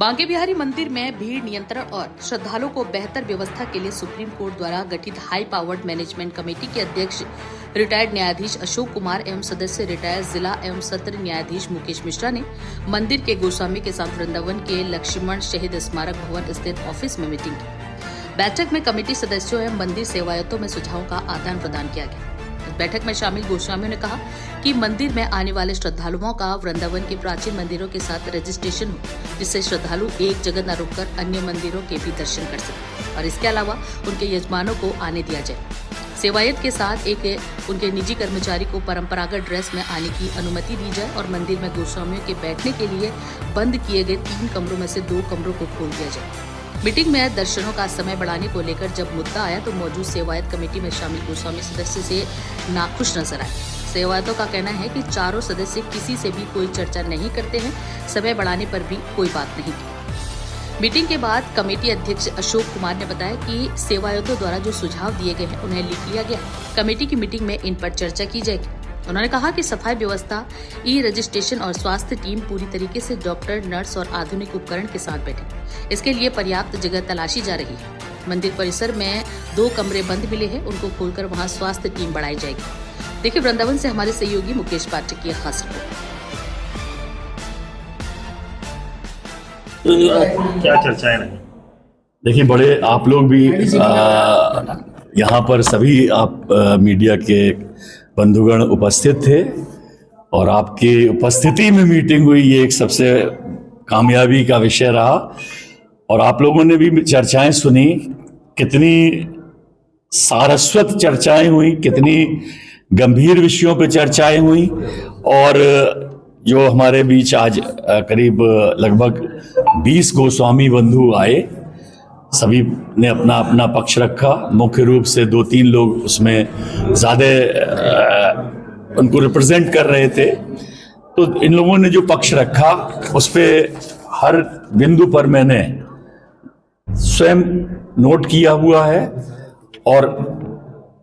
बांके बिहारी मंदिर में भीड़ नियंत्रण और श्रद्धालुओं को बेहतर व्यवस्था के लिए सुप्रीम कोर्ट द्वारा गठित हाई पावर्ड मैनेजमेंट कमेटी के अध्यक्ष रिटायर्ड न्यायाधीश अशोक कुमार एवं सदस्य रिटायर्ड जिला एवं सत्र न्यायाधीश मुकेश मिश्रा ने मंदिर के गोस्वामी के साथ वृंदावन के लक्ष्मण शहीद स्मारक भवन स्थित ऑफिस में मीटिंग की। बैठक में कमेटी सदस्यों एवं मंदिर सेवायतों में सुझावों का आदान प्रदान किया गया। इस बैठक में शामिल गोस्वामियों ने कहा कि मंदिर में आने वाले श्रद्धालुओं का वृंदावन के प्राचीन मंदिरों के साथ रजिस्ट्रेशन हो, जिससे श्रद्धालु एक जगह न रुककर अन्य मंदिरों के भी दर्शन कर सकें और इसके अलावा उनके यजमानों को आने दिया जाए। सेवायत के साथ एक उनके निजी कर्मचारी को परंपरागत ड्रेस में आने की अनुमति दी जाए और मंदिर में गोस्वामियों के बैठने के लिए बंद किए गए 3 कमरों में से 2 कमरों को खोल दिया जाए। मीटिंग में दर्शनों का समय बढ़ाने को लेकर जब मुद्दा आया तो मौजूद सेवायत कमेटी में शामिल गोस्वामी सदस्य से नाखुश नजर आए। सेवायतों का कहना है कि चारों सदस्य किसी से भी कोई चर्चा नहीं करते हैं, समय बढ़ाने पर भी कोई बात नहीं की। मीटिंग के बाद कमेटी अध्यक्ष अशोक कुमार ने बताया कि सेवायतों द्वारा जो सुझाव दिए गए हैं उन्हें लिख लिया गया। कमेटी की मीटिंग में इन पर चर्चा की जाएगी। उन्होंने कहा कि सफाई व्यवस्था, ई रजिस्ट्रेशन और स्वास्थ्य टीम पूरी तरीके से डॉक्टर, नर्स और आधुनिक उपकरण के साथ बैठे। इसके लिए पर्याप्त जगह तलाशी जा रही है। मंदिर परिसर में 2 कमरे बंद मिले हैं, उनको खोलकर वहां स्वास्थ्य टीम बढ़ाई जाएगी। देखिए वृंदावन से हमारे सहयोगी मुकेश पाठक की खास रिपोर्ट। क्या चर्चाएं रही? देखिए, बड़े आप लोग भी यहाँ पर सभी आप मीडिया के बंधुगण उपस्थित थे और आपकी उपस्थिति में मीटिंग हुई, ये एक सबसे कामयाबी का विषय रहा। और आप लोगों ने भी चर्चाएं सुनी, कितनी सारस्वत चर्चाएं हुई, कितनी गंभीर विषयों पर चर्चाएं हुई। और जो हमारे बीच आज करीब लगभग 20 गोस्वामी बंधु आए, सभी ने अपना अपना पक्ष रखा। मुख्य रूप से 2-3 लोग उसमें ज़्यादा उनको रिप्रेजेंट कर रहे थे। तो इन लोगों ने जो पक्ष रखा उस पर हर बिंदु पर मैंने स्वयं नोट किया हुआ है और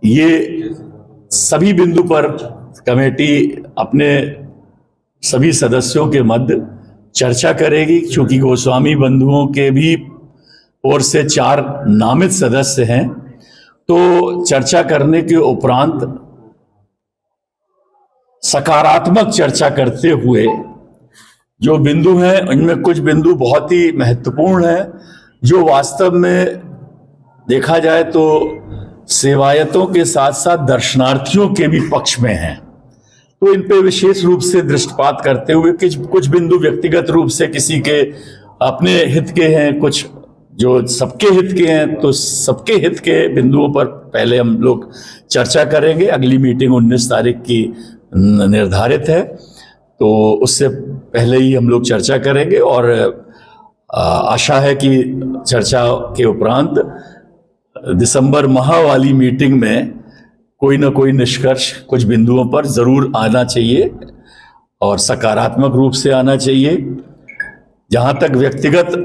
ये सभी बिंदु पर कमेटी अपने सभी सदस्यों के मध्य चर्चा करेगी। चूंकि गोस्वामी बंधुओं के भी ओर से 4 नामित सदस्य हैं, तो चर्चा करने के उपरांत सकारात्मक चर्चा करते हुए जो बिंदु हैं, इनमें कुछ बिंदु बहुत ही महत्वपूर्ण हैं जो वास्तव में देखा जाए तो सेवायतों के साथ साथ दर्शनार्थियों के भी पक्ष में हैं। तो इन पे विशेष रूप से दृष्टिपात करते हुए कुछ बिंदु व्यक्तिगत रूप से किसी के अपने हित के हैं, कुछ जो सबके हित के हैं। तो सबके हित के बिंदुओं पर पहले हम लोग चर्चा करेंगे। अगली मीटिंग 19 तारीख की निर्धारित है, तो उससे पहले ही हम लोग चर्चा करेंगे और आशा है कि चर्चा के उपरांत दिसंबर माह वाली मीटिंग में कोई ना कोई निष्कर्ष कुछ बिंदुओं पर जरूर आना चाहिए और सकारात्मक रूप से आना चाहिए। जहां तक व्यक्तिगत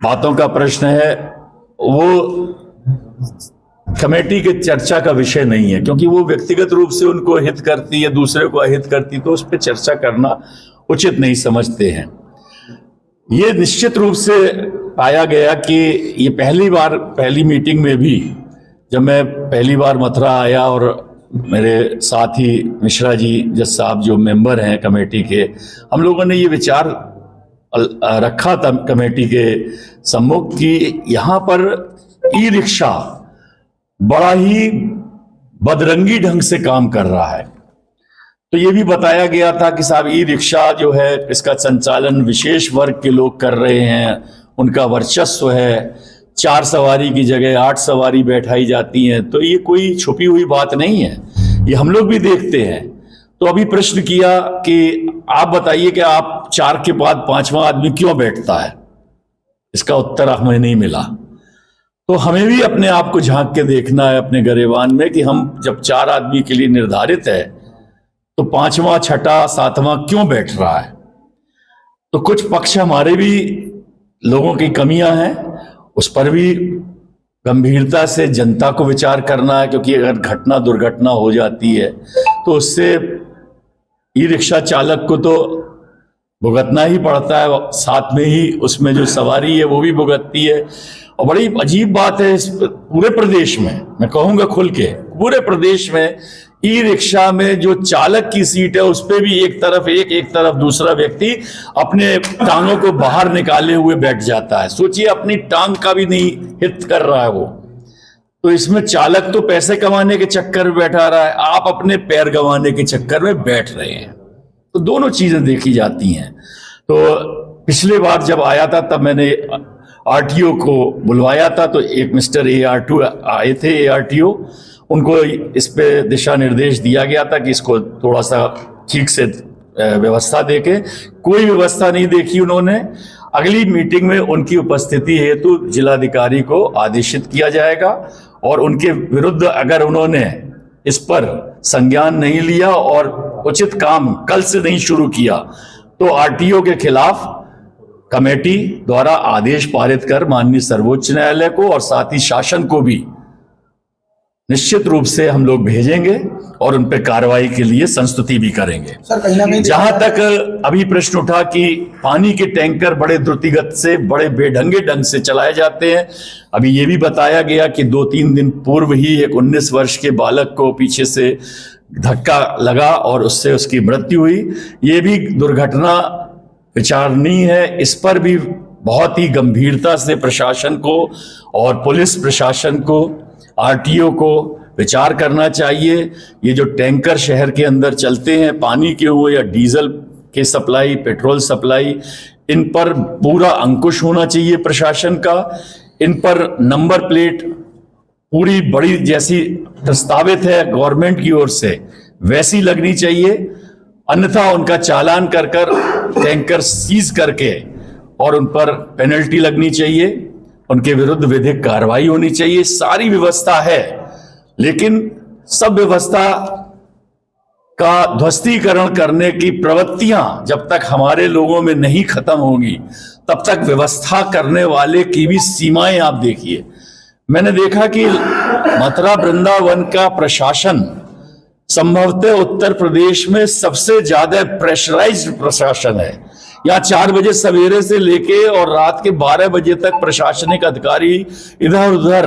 बातों का प्रश्न है, वो कमेटी के चर्चा का विषय नहीं है, क्योंकि वो व्यक्तिगत रूप से उनको हित करती है, दूसरे को अहित करती, तो उस पर चर्चा करना उचित नहीं समझते हैं। ये निश्चित रूप से पाया गया कि ये पहली मीटिंग में भी, जब मैं पहली बार मथुरा आया और मेरे साथ ही मिश्रा जी जज साहब जो मेंबर हैं कमेटी के, हम लोगों ने ये विचार रखा था कमेटी के सम्मुख कि यहाँ पर ई रिक्शा बड़ा ही बदरंगी ढंग से काम कर रहा है। तो ये भी बताया गया था कि साहब ई रिक्शा जो है, इसका संचालन विशेष वर्ग के लोग कर रहे हैं, उनका वर्चस्व है। 4 सवारी की जगह 8 सवारी बैठाई जाती हैं, तो ये कोई छुपी हुई बात नहीं है, ये हम लोग भी देखते हैं। तो अभी प्रश्न किया कि आप बताइए कि आप 4 के बाद 5वां आदमी क्यों बैठता है, इसका उत्तर हमें नहीं मिला। तो हमें भी अपने आप को झांक के देखना है अपने गरेबान में कि हम जब 4 आदमी के लिए निर्धारित है, तो 5वां, 6वां, 7वां क्यों बैठ रहा है। तो कुछ पक्ष हमारे भी लोगों की कमियां हैं, उस पर भी गंभीरता से जनता को विचार करना है, क्योंकि अगर दुर्घटना हो जाती है तो उससे ई रिक्शा चालक को तो भुगतना ही पड़ता है, साथ में ही उसमें जो सवारी है वो भी भुगतती है। और बड़ी अजीब बात है इस पूरे प्रदेश में, मैं कहूँगा खुल के, पूरे प्रदेश में ई रिक्शा में जो चालक की सीट है उस पे भी एक तरफ दूसरा व्यक्ति अपने टांगों को बाहर निकाले हुए बैठ जाता है। सोचिए, अपनी टांग का भी नहीं हित कर रहा है वो। तो इसमें चालक तो पैसे कमाने के चक्कर में बैठा रहा है, आप अपने पैर गंवाने के चक्कर में बैठ रहे हैं। तो दोनों चीजें देखी जाती हैं। तो पिछले बार जब आया था तब मैंने आरटीओ को बुलवाया था, तो एक मिस्टर AR2 आए थे, ARTO, उनको इस पे दिशा निर्देश दिया गया था कि इसको थोड़ा सा ठीक से व्यवस्था देके, कोई व्यवस्था नहीं देखी उन्होंने। अगली मीटिंग में उनकी उपस्थिति हेतु जिलाधिकारी को आदेशित किया जाएगा और उनके विरुद्ध अगर उन्होंने इस पर संज्ञान नहीं लिया और उचित काम कल से नहीं शुरू किया तो आरटीओ के खिलाफ कमेटी द्वारा आदेश पारित कर माननीय सर्वोच्च न्यायालय को और साथ ही शासन को भी निश्चित रूप से हम लोग भेजेंगे और उन पर कार्रवाई के लिए संस्तुति भी करेंगे। सर, कहीं ना कहीं जहां तक अभी प्रश्न उठा कि पानी के टैंकर बड़े द्रुतिगत से, बड़े बेढंगे ढंग से चलाए जाते हैं, अभी ये भी बताया गया कि 2-3 दिन पूर्व ही एक 19 वर्ष के बालक को पीछे से धक्का लगा और उससे उसकी मृत्यु हुई। ये भी दुर्घटना विचारणीय है। इस पर भी बहुत ही गंभीरता से प्रशासन को और पुलिस प्रशासन को, आरटीओ को विचार करना चाहिए। ये जो टैंकर शहर के अंदर चलते हैं, पानी के हो या डीजल के सप्लाई, पेट्रोल सप्लाई, इन पर पूरा अंकुश होना चाहिए प्रशासन का। इन पर नंबर प्लेट पूरी बड़ी जैसी प्रस्तावित है गवर्नमेंट की ओर से वैसी लगनी चाहिए, अन्यथा उनका चालान कर टैंकर सीज करके और उन पर पेनल्टी लगनी चाहिए, उनके विरुद्ध विधिक कार्रवाई होनी चाहिए। सारी व्यवस्था है, लेकिन सब व्यवस्था का ध्वस्तीकरण करने की प्रवृत्तियां जब तक हमारे लोगों में नहीं खत्म होंगी तब तक व्यवस्था करने वाले की भी सीमाएं आप देखिए। मैंने देखा कि मथुरा वृंदावन का प्रशासन संभवतः उत्तर प्रदेश में सबसे ज्यादा प्रेशराइज्ड प्रशासन है। यहाँ 4 बजे सवेरे से लेके और रात के 12 बजे तक प्रशासनिक अधिकारी इधर उधर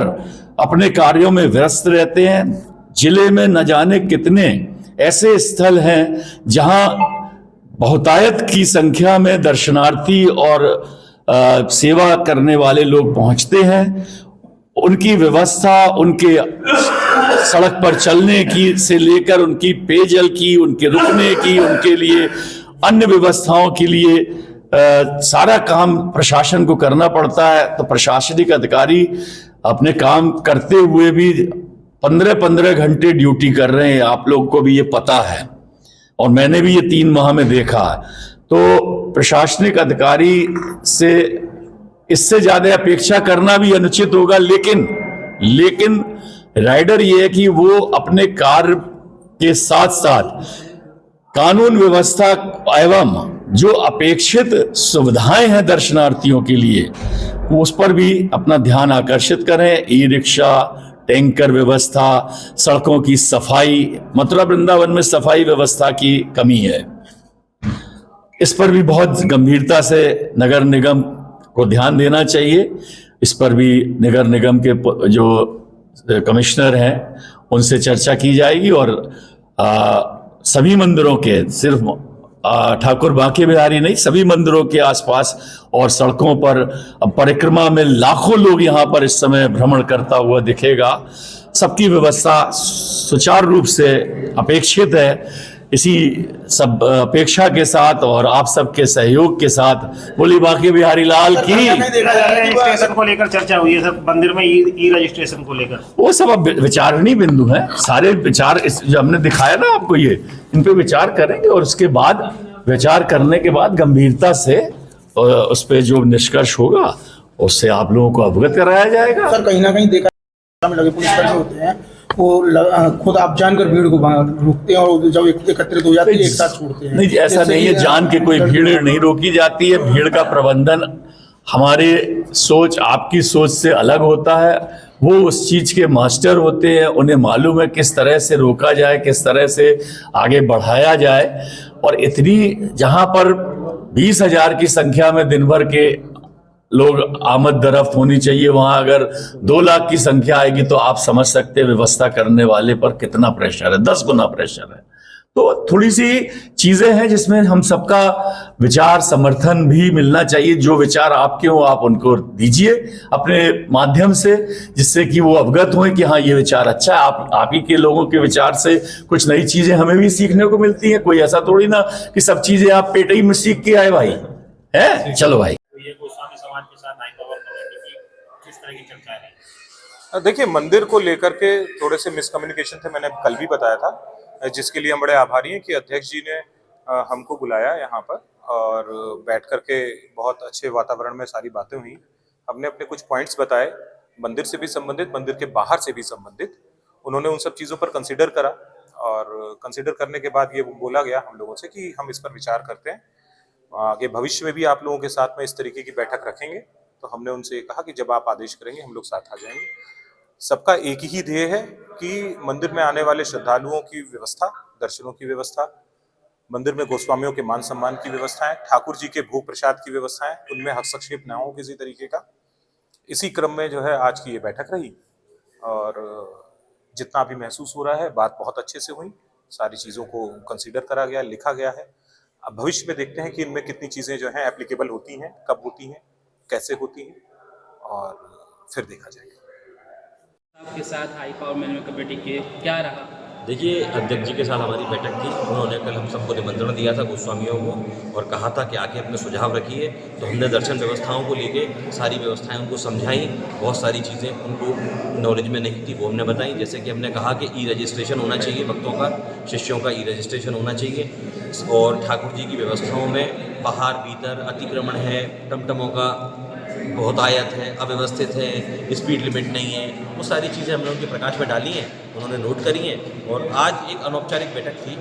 अपने कार्यों में व्यस्त रहते हैं। जिले में न जाने कितने ऐसे स्थल हैं जहां बहुतायत की संख्या में दर्शनार्थी और सेवा करने वाले लोग पहुंचते हैं। उनकी व्यवस्था, उनके सड़क पर चलने की से लेकर उनकी पेयजल की, उनके रुकने की, उनके लिए अन्य व्यवस्थाओं के लिए सारा काम प्रशासन को करना पड़ता है। तो प्रशासनिक अधिकारी अपने काम करते हुए भी 15-15 घंटे ड्यूटी कर रहे हैं। आप लोग को भी ये पता है और मैंने भी ये 3 माह में देखा। तो प्रशासनिक अधिकारी से इससे ज्यादा अपेक्षा करना भी अनुचित होगा। लेकिन राइडर ये है कि वो अपने कार्य के साथ साथ कानून व्यवस्था एवं जो अपेक्षित सुविधाएं हैं दर्शनार्थियों के लिए उस पर भी अपना ध्यान आकर्षित करें। ई रिक्शा, टैंकर व्यवस्था, सड़कों की सफाई, मथुरा वृंदावन में सफाई व्यवस्था की कमी है, इस पर भी बहुत गंभीरता से नगर निगम को ध्यान देना चाहिए। इस पर भी नगर निगम के जो कमिश्नर हैं उनसे चर्चा की जाएगी और सभी मंदिरों के, सिर्फ ठाकुर बांके बिहारी नहीं, सभी मंदिरों के आसपास और सड़कों पर परिक्रमा में लाखों लोग यहाँ पर इस समय भ्रमण करता हुआ दिखेगा। सबकी व्यवस्था सुचारू रूप से अपेक्षित है। इसी सब अपेक्षा के साथ और आप सबके सहयोग के साथ बोली बांके बिहारी लाल की। रजिस्ट्रेशन को लेकर चर्चा हुई है सब मंदिर में, ई रजिस्ट्रेशन को लेकर वो सब अब विचारणीय बिंदु है। सारे विचार जो हमने दिखाया ना आपको, ये इन पे विचार करेंगे और उसके बाद विचार करने के बाद गंभीरता से उस पर जो निष्कर्ष होगा उससे आप लोगों को अवगत कराया जाएगा। सर, कहीं ना कहीं देखा में लगे पुलिसकर्मी होते हैं, वो खुद आप जानकर भीड़ को रोकते हैं और जब एकत्रित हो जाती है एक साथ छोड़ते हैं। नहीं, ऐसा नहीं है, जान के कोई भीड़ नहीं रोकी जाती है। भीड़ का प्रबंधन हमारे सोच, आपकी सोच से अलग होता है। वो उस चीज के मास्टर होते हैं, उन्हें मालूम है किस तरह से रोका जाए, किस तरह से आगे बढ़ाया जाए। और इतनी जहां पर 20,000 की संख्या में दिन भर के लोग आमद दरफ्त होनी चाहिए। वहां अगर 2 लाख की संख्या आएगी तो आप समझ सकते हैं व्यवस्था करने वाले पर कितना प्रेशर है, 10 गुना प्रेशर है। तो थोड़ी सी चीजें हैं जिसमें हम सबका विचार समर्थन भी मिलना चाहिए। जो विचार आपके हो आप उनको दीजिए अपने माध्यम से, जिससे कि वो अवगत हों कि हाँ ये विचार अच्छा है। आप ही के लोगों के विचार से कुछ नई चीजें हमें भी सीखने को मिलती हैं। कोई ऐसा थोड़ी ना कि सब चीजें आप पेटे ही में सीख के आए भाई, है चलो भाई। ये गोस्वामी समाज के साथ हाई पावर कमेटी की किस तरह की चर्चा है? देखिए, मंदिर को लेकर के थोड़े से मिसकम्युनिकेशन थे, मैंने कल भी बताया था, जिसके लिए हम बड़े आभारी हैं कि अध्यक्ष जी ने हमको बुलाया यहाँ पर और बैठ करके बहुत अच्छे वातावरण में सारी बातें हुई। हमने अपने कुछ पॉइंट्स बताए, मंदिर से भी संबंधित, मंदिर के बाहर से भी संबंधित। उन्होंने उन सब चीज़ों पर कंसिडर करा और कंसिडर करने के बाद ये बोला गया हम लोगों से कि हम इस पर विचार करते हैं, आगे भविष्य में भी आप लोगों के साथ में इस तरीके की बैठक रखेंगे। तो हमने उनसे कहा कि जब आप आदेश करेंगे हम लोग साथ आ जाएंगे। सबका एक ही ध्येय है कि मंदिर में आने वाले श्रद्धालुओं की व्यवस्था, दर्शनों की व्यवस्था, मंदिर में गोस्वामियों के मान सम्मान की व्यवस्थाएं, ठाकुर जी के भोग प्रसाद की व्यवस्थाएं, उनमें हस्तक्षेप न हो किसी तरीके का। इसी क्रम में जो है आज की ये बैठक रही और जितना भी महसूस हो रहा है बात बहुत अच्छे से हुई, सारी चीज़ों को कंसीडर करा गया, लिखा गया है। अब भविष्य में देखते हैं कि इनमें कितनी चीज़ें जो हैं एप्लीकेबल होती हैं, कब होती हैं, कैसे होती हैं, और फिर देखा जाएगा। आपके साथ हाई पावर मैनेजमेंट कमेटी के क्या रहा? देखिए, अध्यक्ष जी के साथ हमारी बैठक थी। उन्होंने कल हम सबको निमंत्रण दिया था गोस्वामियों को और कहा था कि आके अपने सुझाव रखिए। तो हमने दर्शन व्यवस्थाओं को लेके सारी व्यवस्थाएं उनको समझाई। बहुत सारी चीज़ें उनको नॉलेज में नहीं थी वो हमने बताई। जैसे कि हमने कहा कि ई रजिस्ट्रेशन होना चाहिए, भक्तों का, शिष्यों का ई रजिस्ट्रेशन होना चाहिए। और ठाकुर जी की व्यवस्थाओं में बाहर भीतर अतिक्रमण है, टमटमों का बहुत आयत है, अव्यवस्थित है, स्पीड लिमिट नहीं है, वो सारी चीज़ें हमने उनके प्रकाश में डाली हैं, उन्होंने नोट करी हैं। और आज एक अनौपचारिक बैठक थी,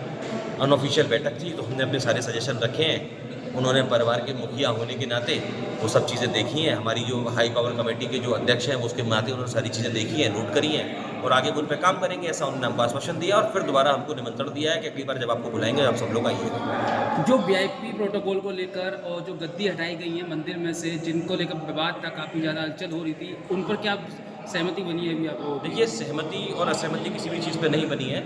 अनऑफिशियल बैठक थी, तो हमने अपने सारे सजेशन रखे हैं। उन्होंने परिवार के मुखिया होने के नाते वो सब चीज़ें देखी हैं। हमारी जो हाई पावर कमेटी के जो अध्यक्ष हैं उसके नाते उन्होंने सारी चीज़ें देखी हैं, नोट करी हैं और आगे उन पर काम करेंगे, ऐसा उन्होंने हमको आश्वासन दिया। और फिर दोबारा हमको निमंत्रण दिया है कि अगली बार जब आपको बुलाएंगे आप सब लोग आइएगा। जो वीआईपी प्रोटोकॉल को लेकर और जो गद्दी हटाई गई है मंदिर में से, जिनको लेकर विवाद था, काफ़ी ज़्यादा हलचल हो रही थी, उन पर क्या सहमति बनी है अभी आप लोगों की? देखिए, सहमति और असहमति किसी भी चीज़ पे नहीं बनी है।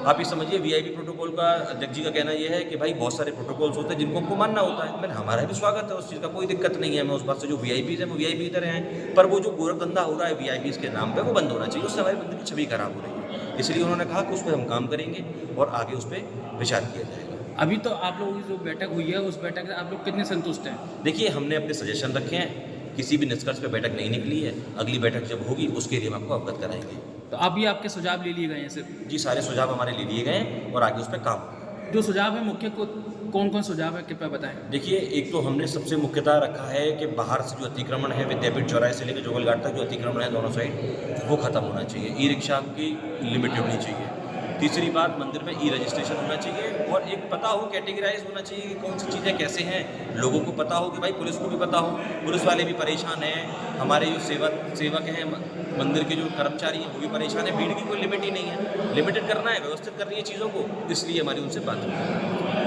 आप ये समझिए, वीआईपी प्रोटोकॉल का अध्यक्ष जी का कहना ये है कि भाई बहुत सारे प्रोटोकॉल्स होते हैं जिनको हमको मानना होता है। मैंने हमारा भी स्वागत है, उस चीज़ का कोई दिक्कत नहीं है। मैं उस बात से, जो वीआईपीज़ हैं वो वीआईपी तरह हैं, पर वो जो गोरखधंधा हो रहा है वीआईपीज़ के नाम पे, वो बंद होना चाहिए। उससे हमारे मंदिर की छवि खराब हो रही है। इसलिए उन्होंने कहा कि उस पर हम काम करेंगे और आगे उस पर विचार किया जाएगा। अभी तो आप लोगों की जो बैठक हुई है उस बैठक से आप लोग कितने संतुष्ट हैं? देखिए, हमने अपने सजेशन रखे हैं, किसी भी निष्कर्ष पे बैठक नहीं निकली है। अगली बैठक जब होगी उसके लिए हम आपको अवगत कराएंगे। तो अभी आपके सुझाव ले लिए गए हैं सिर्फ? जी, सारे सुझाव हमारे ले लिए गए हैं और आगे उस पर काम होगा। जो सुझाव है मुख्य कौन कौन सुझाव है, कृपया बताएं। देखिए, एक तो हमने सबसे मुख्यतः रखा है कि बाहर से जो अतिक्रमण है, विद्यापीठ चौराहे से लेकर जोगलघाट तक जो अतिक्रमण है दोनों साइड, वो खत्म होना चाहिए। ई रिक्शा की लिमिट होनी चाहिए। तीसरी बात, मंदिर में ई रजिस्ट्रेशन होना चाहिए और एक पता हो, कैटेगराइज होना चाहिए कि कौन सी चीज़ें कैसे हैं, लोगों को पता हो, कि भाई पुलिस को भी पता हो। पुलिस वाले भी परेशान हैं, हमारे जो सेवक हैं, मंदिर के जो कर्मचारी हैं वो भी परेशान है। भीड़ की कोई लिमिट ही नहीं है, लिमिटेड करना है, व्यवस्थित करनी है चीज़ों को, इसलिए हमारी उनसे बात हुई।